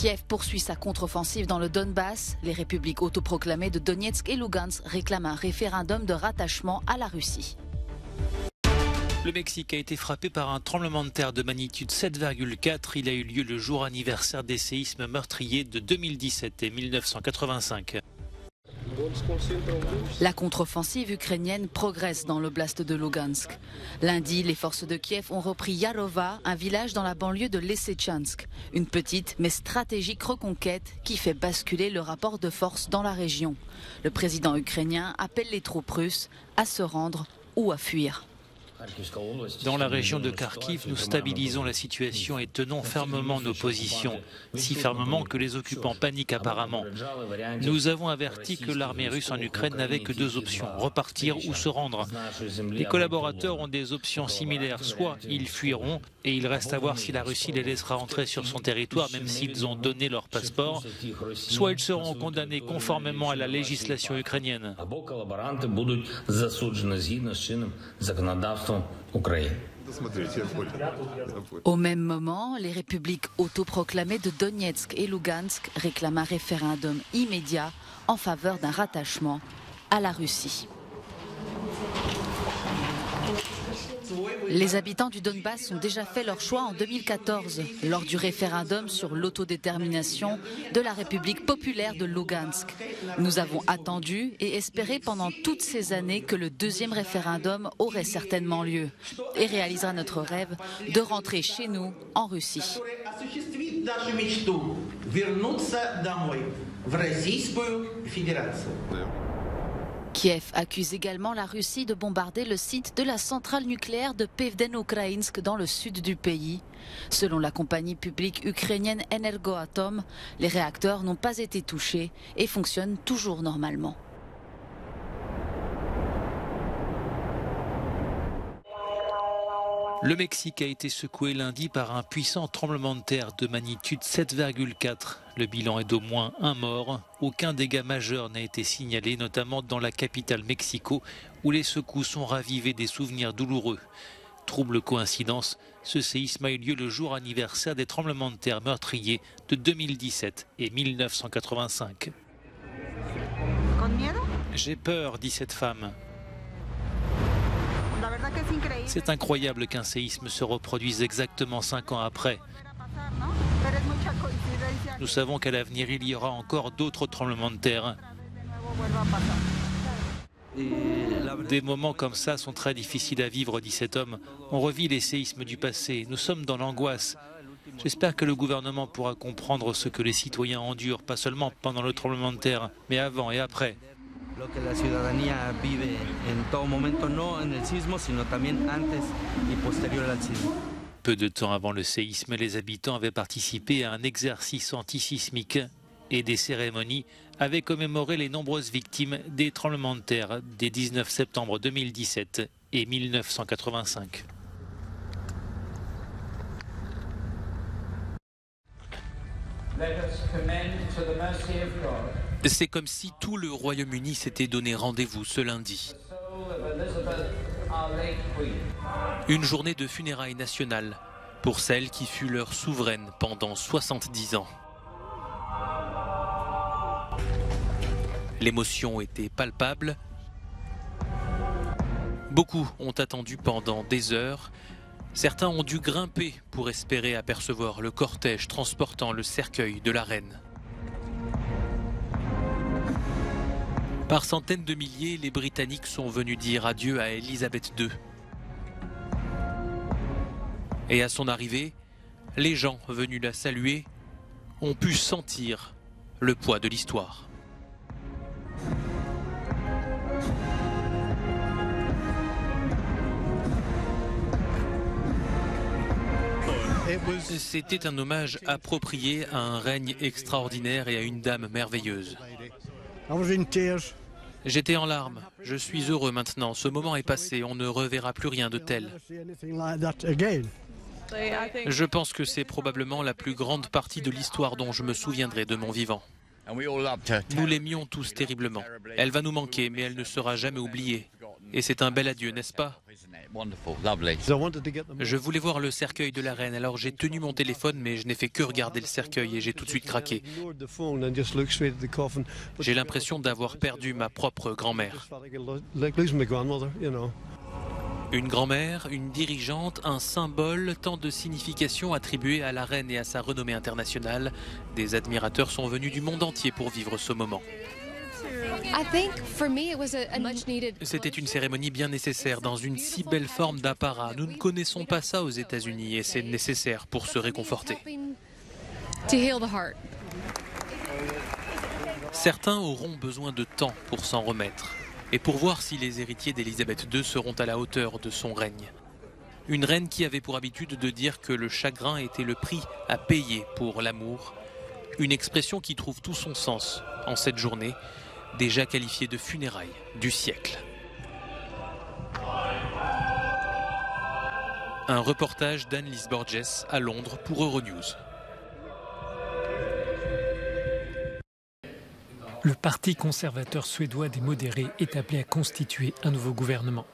Kiev poursuit sa contre-offensive dans le Donbass. Les républiques autoproclamées de Donetsk et Lugansk réclament un référendum de rattachement à la Russie. Le Mexique a été frappé par un tremblement de terre de magnitude 7,4. Il a eu lieu le jour anniversaire des séismes meurtriers de 2017 et 1985. La contre-offensive ukrainienne progresse dans l'oblast de Lugansk. Lundi, les forces de Kiev ont repris Yarova, un village dans la banlieue de Lysychansk. Une petite mais stratégique reconquête qui fait basculer le rapport de force dans la région. Le président ukrainien appelle les troupes russes à se rendre ou à fuir. Dans la région de Kharkiv, nous stabilisons la situation et tenons fermement nos positions, si fermement que les occupants paniquent apparemment. Nous avons averti que l'armée russe en Ukraine n'avait que deux options, repartir ou se rendre. Les collaborateurs ont des options similaires, soit ils fuiront et il reste à voir si la Russie les laissera entrer sur son territoire même s'ils ont donné leur passeport, soit ils seront condamnés conformément à la législation ukrainienne. Au même moment, les républiques autoproclamées de Donetsk et Lugansk réclament un référendum immédiat en faveur d'un rattachement à la Russie. Les habitants du Donbass ont déjà fait leur choix en 2014, lors du référendum sur l'autodétermination de la République populaire de Lugansk. Nous avons attendu et espéré pendant toutes ces années que le deuxième référendum aurait certainement lieu et réalisera notre rêve de rentrer chez nous en Russie. Kiev accuse également la Russie de bombarder le site de la centrale nucléaire de Pevdeno-Ukrainsk dans le sud du pays. Selon la compagnie publique ukrainienne Energoatom, les réacteurs n'ont pas été touchés et fonctionnent toujours normalement. Le Mexique a été secoué lundi par un puissant tremblement de terre de magnitude 7,4. Le bilan est d'au moins un mort. Aucun dégât majeur n'a été signalé, notamment dans la capitale Mexico, où les secousses ont ravivé des souvenirs douloureux. Trouble coïncidence, ce séisme a eu lieu le jour anniversaire des tremblements de terre meurtriers de 2017 et 1985. J'ai peur, dit cette femme. C'est incroyable qu'un séisme se reproduise exactement 5 ans après. Nous savons qu'à l'avenir, il y aura encore d'autres tremblements de terre. Des moments comme ça sont très difficiles à vivre, dit cet homme. On revit les séismes du passé. Nous sommes dans l'angoisse. J'espère que le gouvernement pourra comprendre ce que les citoyens endurent, pas seulement pendant le tremblement de terre, mais avant et après. Lo que la ciudadanía vive en todo momento, no en el sismo, sino también antes y posterior al sismo. Peu de temps avant le séisme, les habitants avaient participé à un exercice antisismique et des cérémonies avaient commémoré les nombreuses victimes des tremblements de terre des 19 septembre 2017 et 1985. C'est comme si tout le Royaume-Uni s'était donné rendez-vous ce lundi. Une journée de funérailles nationales pour celle qui fut leur souveraine pendant 70 ans. L'émotion était palpable. Beaucoup ont attendu pendant des heures. Certains ont dû grimper pour espérer apercevoir le cortège transportant le cercueil de la reine. Par centaines de milliers, les Britanniques sont venus dire adieu à Élisabeth II. Et à son arrivée, les gens venus la saluer ont pu sentir le poids de l'histoire. C'était un hommage approprié à un règne extraordinaire et à une dame merveilleuse. J'étais en larmes. Je suis heureux maintenant. Ce moment est passé. On ne reverra plus rien de tel. Je pense que c'est probablement la plus grande partie de l'histoire dont je me souviendrai de mon vivant. Nous l'aimions tous terriblement. Elle va nous manquer, mais elle ne sera jamais oubliée. Et c'est un bel adieu, n'est-ce pas? Je voulais voir le cercueil de la reine, alors j'ai tenu mon téléphone, mais je n'ai fait que regarder le cercueil et j'ai tout de suite craqué. J'ai l'impression d'avoir perdu ma propre grand-mère. Une grand-mère, une dirigeante, un symbole, tant de significations attribuées à la reine et à sa renommée internationale. Des admirateurs sont venus du monde entier pour vivre ce moment. C'était une cérémonie bien nécessaire, dans une si belle forme d'apparat. Nous ne connaissons pas ça aux États-Unis et c'est nécessaire pour se réconforter. Certains auront besoin de temps pour s'en remettre et pour voir si les héritiers d'Élisabeth II seront à la hauteur de son règne. Une reine qui avait pour habitude de dire que le chagrin était le prix à payer pour l'amour, une expression qui trouve tout son sens en cette journée, déjà qualifiée de funérailles du siècle. Un reportage d'Anne-Lise Borges à Londres pour Euronews. Le Parti conservateur suédois des modérés est appelé à constituer un nouveau gouvernement.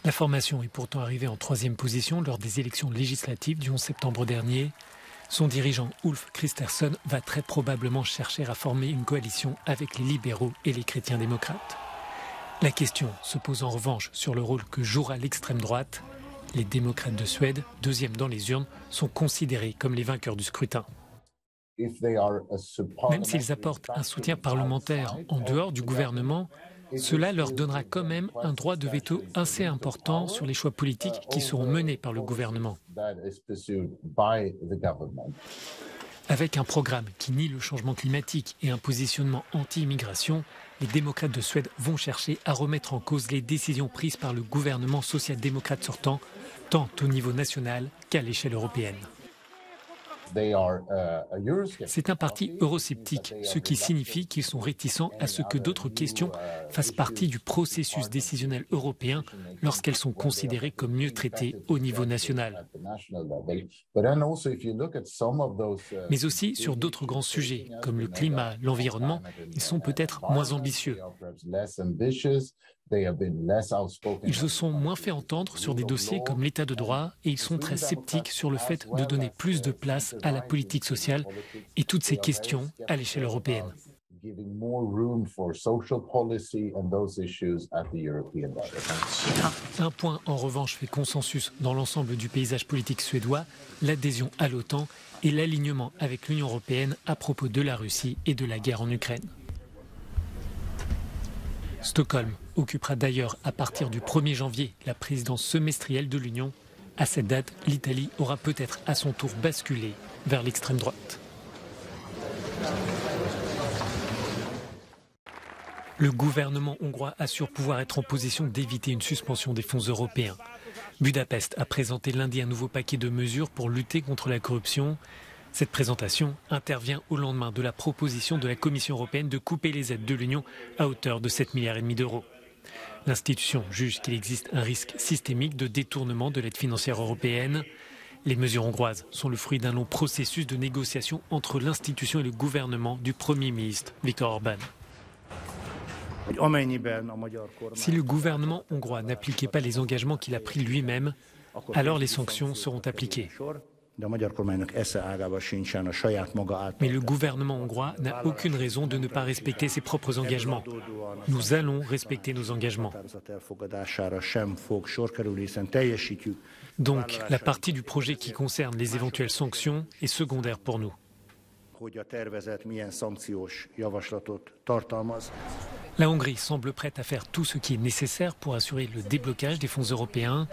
La formation est pourtant arrivée en 3e position lors des élections législatives du 11 septembre dernier. Son dirigeant Ulf Kristersson va très probablement chercher à former une coalition avec les libéraux et les chrétiens démocrates. La question se pose en revanche sur le rôle que jouera l'extrême droite. Les démocrates de Suède, 2e dans les urnes, sont considérés comme les vainqueurs du scrutin. Même s'ils apportent un soutien parlementaire en dehors du gouvernement, cela leur donnera quand même un droit de veto assez important sur les choix politiques qui seront menés par le gouvernement. Avec un programme qui nie le changement climatique et un positionnement anti-immigration, les démocrates de Suède vont chercher à remettre en cause les décisions prises par le gouvernement social-démocrate sortant, tant au niveau national qu'à l'échelle européenne. C'est un parti eurosceptique, ce qui signifie qu'ils sont réticents à ce que d'autres questions fassent partie du processus décisionnel européen lorsqu'elles sont considérées comme mieux traitées au niveau national. Mais aussi sur d'autres grands sujets, comme le climat, l'environnement, ils sont peut-être moins ambitieux. Ils se sont moins fait entendre sur des dossiers comme l'état de droit et ils sont très sceptiques sur le fait de donner plus de place à la politique sociale et toutes ces questions à l'échelle européenne. Un point en revanche fait consensus dans l'ensemble du paysage politique suédois, l'adhésion à l'OTAN et l'alignement avec l'Union européenne à propos de la Russie et de la guerre en Ukraine. Stockholm occupera d'ailleurs à partir du 1er janvier la présidence semestrielle de l'Union. À cette date, l'Italie aura peut-être à son tour basculé vers l'extrême droite. Le gouvernement hongrois assure pouvoir être en position d'éviter une suspension des fonds européens. Budapest a présenté lundi un nouveau paquet de mesures pour lutter contre la corruption. Cette présentation intervient au lendemain de la proposition de la Commission européenne de couper les aides de l'Union à hauteur de 7,5 milliards d'euros. L'institution juge qu'il existe un risque systémique de détournement de l'aide financière européenne. Les mesures hongroises sont le fruit d'un long processus de négociation entre l'institution et le gouvernement du Premier ministre Viktor Orbán. Si le gouvernement hongrois n'appliquait pas les engagements qu'il a pris lui-même, alors les sanctions seront appliquées. Mais le gouvernement hongrois n'a aucune raison de ne pas respecter ses propres engagements. Nous allons respecter nos engagements. Donc, la partie du projet qui concerne les éventuelles sanctions est secondaire pour nous. La Hongrie semble prête à faire tout ce qui est nécessaire pour assurer le déblocage des fonds européens.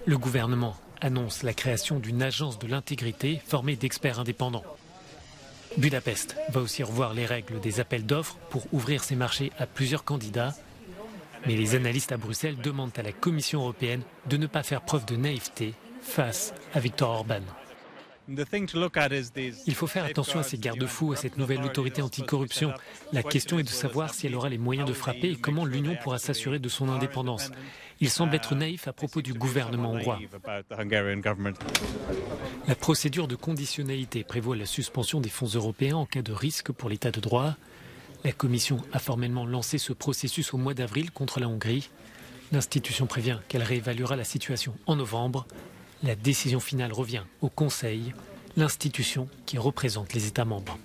Le gouvernement annonce la création d'une agence de l'intégrité formée d'experts indépendants. Budapest va aussi revoir les règles des appels d'offres pour ouvrir ses marchés à plusieurs candidats. Mais les analystes à Bruxelles demandent à la Commission européenne de ne pas faire preuve de naïveté face à Viktor Orbán. Il faut faire attention à ces garde-fous, à cette nouvelle autorité anticorruption. La question est de savoir si elle aura les moyens de frapper et comment l'Union pourra s'assurer de son indépendance. Il semble être naïf à propos du gouvernement hongrois. La procédure de conditionnalité prévoit la suspension des fonds européens en cas de risque pour l'état de droit. La Commission a formellement lancé ce processus au mois d'avril contre la Hongrie. L'institution prévient qu'elle réévaluera la situation en novembre. La décision finale revient au Conseil, l'institution qui représente les États membres.